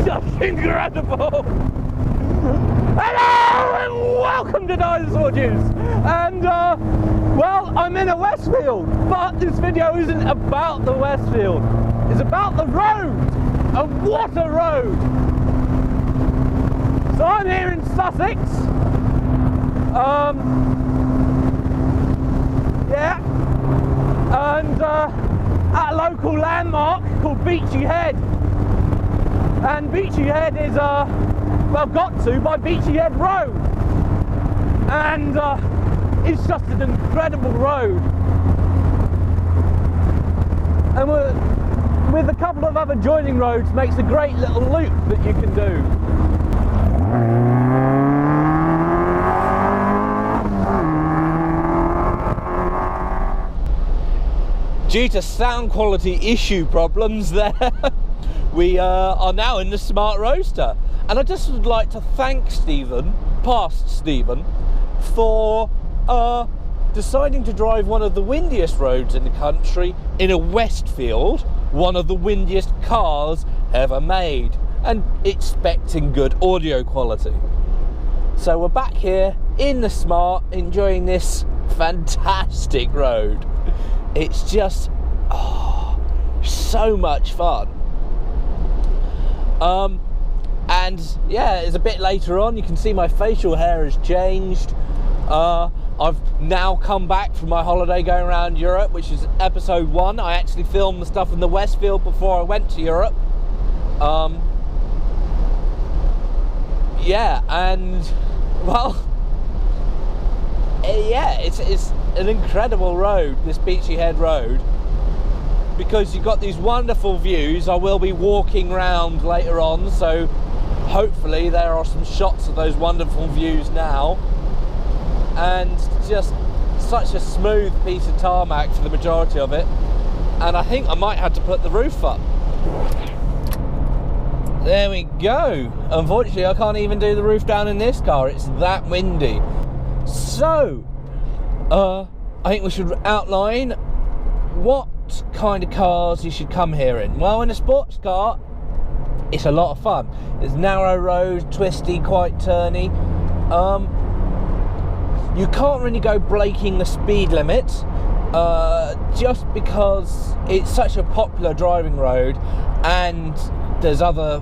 just incredible. Hello and welcome to Dinosaur Juice. And well, I'm in a Westfield, but this video isn't about the Westfield. It's about the road, and what a road. So I'm here in Sussex. Yeah, and at a local landmark called Beachy Head. And Beachy Head is well, got to by Beachy Head Road, and it's just an incredible road, and with a couple of other joining roads makes a great little loop that you can do. Due to sound quality issue problems there, we are now in the Smart Roadster. And I just would like to thank Stephen, for deciding to drive one of the windiest roads in the country in a Westfield, one of the windiest cars ever made, and expecting good audio quality. So we're back here in the Smart, enjoying this fantastic road. It's just so much fun. And yeah, it's a bit later on. You can see my facial hair has changed. I've now come back from my holiday going around Europe, which is episode 1. I actually filmed the stuff in the Westfield before I went to Europe. Yeah, and well, yeah, it's an incredible road, this Beachy Head Road, because you've got these wonderful views. I will be walking round later on, so hopefully there are some shots of those wonderful views now, and just such a smooth piece of tarmac for the majority of it. And I think I might have to put the roof up. There we go. Unfortunately, I can't even do the roof down in this car, it's that windy. So I think we should outline what kind of cars you should come here in. Well, in a sports car, it's a lot of fun. It's narrow road, twisty, quite turny. You can't really go breaking the speed limit, just because it's such a popular driving road, and there's other,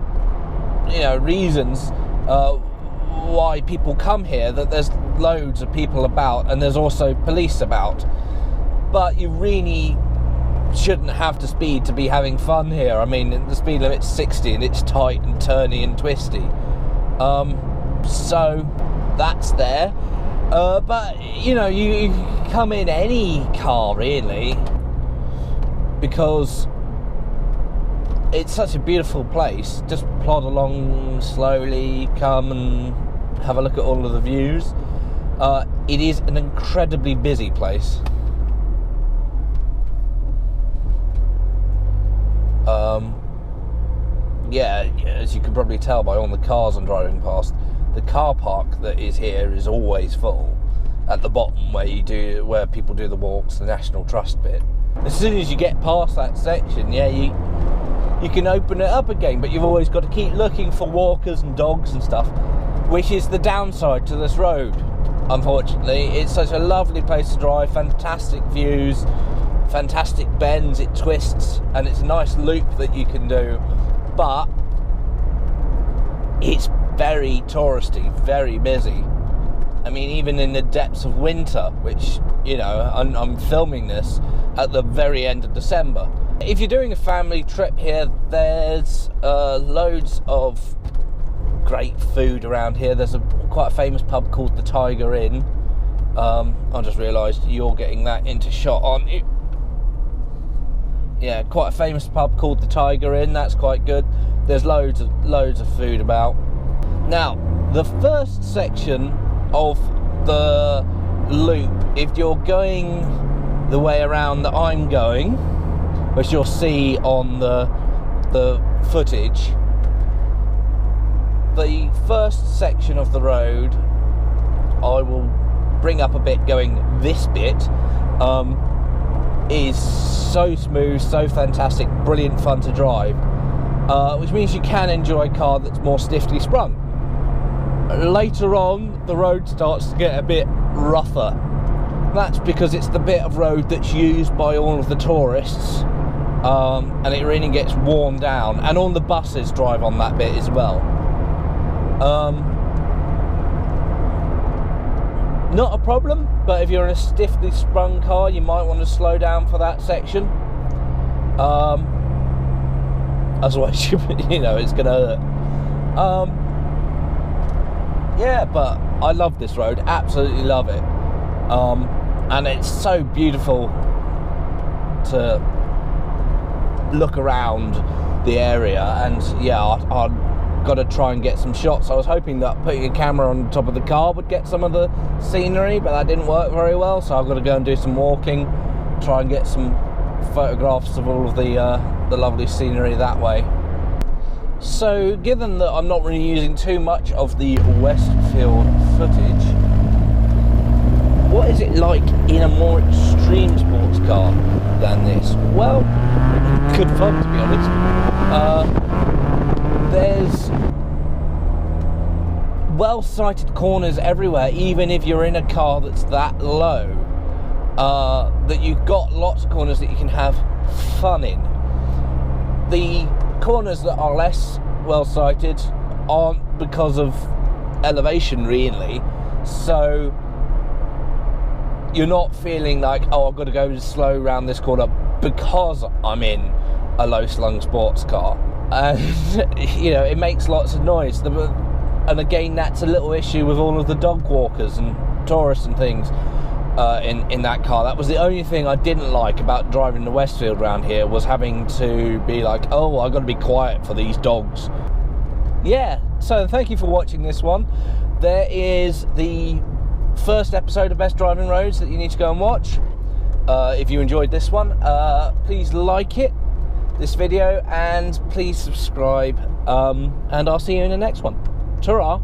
reasons why people come here, that there's loads of people about, and there's also police about. But you really shouldn't have to speed to be having fun here. I mean, the speed limit's 60 and it's tight and turny and twisty. So that's there. But you come in any car really, because it's such a beautiful place. Just plod along slowly, come and have a look at all of the views. It is an incredibly busy place. Yeah, as you can probably tell by all the cars I'm driving past, the car park that is here is always full. At the bottom where people do the walks, the National Trust bit. As soon as you get past that section, yeah, you can open it up again, but you've always got to keep looking for walkers and dogs and stuff, which is the downside to this road, unfortunately. It's such a lovely place to drive, fantastic views, fantastic bends, it twists, and it's a nice loop that you can do, but it's very touristy, very busy. I mean, even in the depths of winter, which, I'm filming this at the very end of December. If you're doing a family trip here, there's loads of great food around here. There's quite a famous pub called the Tiger Inn. I just realised you're getting that into shot, aren't you? Yeah, quite a famous pub called the Tiger Inn. That's quite good. There's loads of food about. Now, the first section of the loop, if you're going the way around that I'm going, which you'll see on the footage, the first section of the road I will bring up a bit going this bit, is so smooth, so fantastic, brilliant fun to drive. which means you can enjoy a car that's more stiffly sprung. Later on, the road starts to get a bit rougher. That's because it's the bit of road that's used by all of the tourists, and it really gets worn down, and all the buses drive on that bit as well. Not a problem, but if you're in a stiffly sprung car, you might want to slow down for that section. Otherwise, you know, it's gonna hurt. Yeah, but I love this road, absolutely love it. And it's so beautiful to look around the area, and yeah, I've got to try and get some shots. I was hoping that putting a camera on top of the car would get some of the scenery, but that didn't work very well, so I've got to go and do some walking, try and get some photographs of all of the lovely scenery that way. So given that I'm not really using too much of the Westfield footage, what is it like in a more extreme sports car than this? Well, good fun, to be honest. There's well-sighted corners everywhere, even if you're in a car that's that low, that you've got lots of corners that you can have fun in. The corners that are less well-sighted aren't because of elevation, really, so you're not feeling like, oh, I've got to go slow around this corner because I'm in a low-slung sports car. And, you know, it makes lots of noise. And again, that's a little issue with all of the dog walkers and tourists and things in that car. That was the only thing I didn't like about driving the Westfield around here, was having to be like, oh, I've got to be quiet for these dogs. Yeah, so thank you for watching this one. There is the first episode of Best Driving Roads that you need to go and watch. If you enjoyed this one, please like this video, and please subscribe, and I'll see you in the next one. Ta-ra!